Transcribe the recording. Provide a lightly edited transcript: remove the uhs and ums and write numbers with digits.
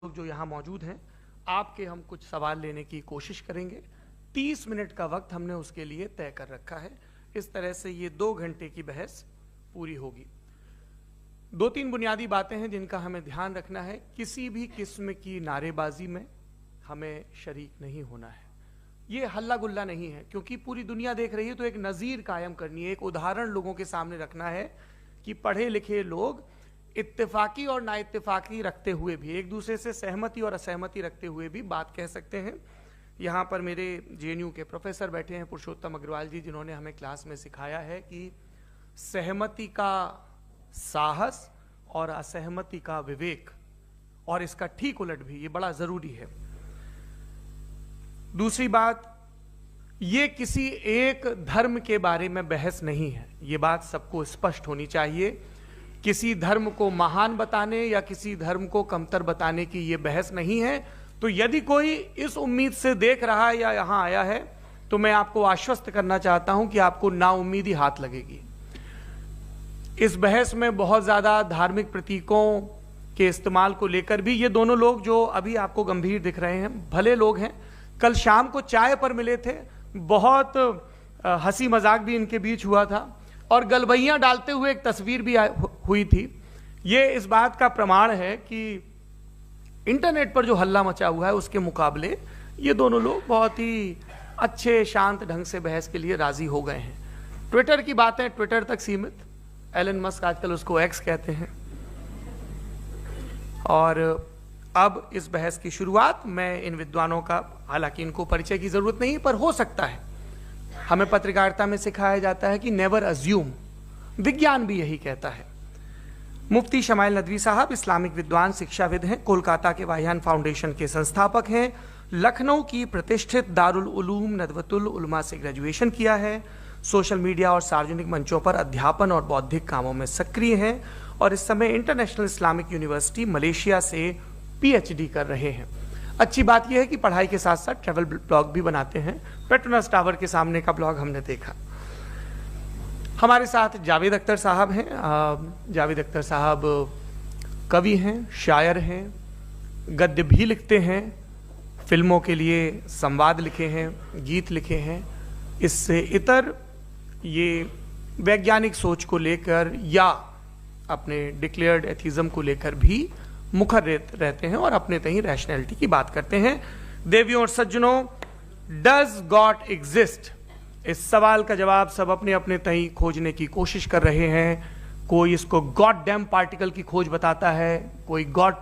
लोग जो यहाँ मौजूद हैं, आपके हम कुछ सवाल लेने की कोशिश करेंगे। 30 मिनट का वक्त हमने उसके लिए तय कर रखा है। इस तरह से ये 2 घंटे की बहस पूरी होगी। 2-3 बुनियादी बातें हैं जिनका हमें ध्यान रखना है। किसी भी किस्म की नारेबाजी में हमें शरीक नहीं होना है। ये हल्ला गुल्ला नहीं है, क्योंकि पूरी दुनिया देख रही है, तो एक नज़ीर कायम करनी है, एक उदाहरण लोगों के सामने रखना है कि पढ़े लिखे लोग इत्तेफाकी और ना इत्तेफाकी रखते हुए भी, एक दूसरे से सहमति और असहमति रखते हुए भी बात कह सकते हैं। यहाँ पर मेरे जेएनयू के प्रोफेसर बैठे हैं, पुरुषोत्तम अग्रवाल जी, जिन्होंने हमें क्लास में सिखाया है कि सहमति का साहस और असहमति का विवेक, और इसका ठीक उलट भी, ये बड़ा जरूरी है। दूसरी बात, ये किसी एक धर्म के बारे में बहस नहीं है, ये बात सबको स्पष्ट होनी चाहिए। किसी धर्म को महान बताने या किसी धर्म को कमतर बताने की ये बहस नहीं है। तो यदि कोई इस उम्मीद से देख रहा है या यहां आया है, तो मैं आपको आश्वस्त करना चाहता हूं कि आपको नाउम्मीदी हाथ लगेगी। इस बहस में बहुत ज्यादा धार्मिक प्रतीकों के इस्तेमाल को लेकर भी, ये दोनों लोग जो अभी आपको गंभीर दिख रहे हैं, भले लोग हैं, कल शाम को चाय पर मिले थे, बहुत हंसी मजाक भी इनके बीच हुआ था, और गलबैयां डालते हुए एक तस्वीर भी हुई थी। ये इस बात का प्रमाण है कि इंटरनेट पर जो हल्ला मचा हुआ है उसके मुकाबले ये दोनों लोग बहुत ही अच्छे शांत ढंग से बहस के लिए राजी हो गए हैं। ट्विटर की बातें ट्विटर तक सीमित, एलन मस्क आजकल उसको एक्स कहते हैं। और अब इस बहस की शुरुआत मैं इन विद्वानों का, हालांकि इनको परिचय की जरूरत नहीं, पर हो सकता है, हमें पत्रकारिता में सिखाया जाता है कि नेवर अज्यूम, विज्ञान भी यही कहता है। मुफ्ती शमाइल नदवी साहब इस्लामिक विद्वान, शिक्षाविद हैं, कोलकाता के वाहियान फाउंडेशन के संस्थापक हैं, लखनऊ की प्रतिष्ठित दारुल उलूम नदवतुल उलमा से ग्रेजुएशन किया है, सोशल मीडिया और सार्वजनिक मंचों पर अध्यापन और बौद्धिक कामों में सक्रिय हैं, और इस समय इंटरनेशनल इस्लामिक यूनिवर्सिटी मलेशिया से पीएचडी कर रहे हैं। अच्छी बात यह है कि पढ़ाई के साथ साथ ट्रैवल ब्लॉग भी बनाते हैं। पेट्रोनस टावर के सामने का ब्लॉग हमने देखा। हमारे साथ जावेद अख्तर साहब हैं। जावेद अख्तर साहब कवि हैं, शायर हैं, गद्य भी लिखते हैं, फिल्मों के लिए संवाद लिखे हैं, गीत लिखे हैं। इससे इतर ये वैज्ञानिक सोच को लेकर या अपने डिक्लेयर्ड एथिज्म को लेकर भी मुखर रहते हैं और अपने तहीं रैशनैलिटी की बात करते हैं। देवियों और सज्जनों, डज गॉड एग्जिस्ट? इस सवाल का जवाब सब अपने अपने तहीं खोजने की कोशिश कर रहे हैं। कोई इसको गॉड डैम पार्टिकल की खोज बताता है, कोई गॉड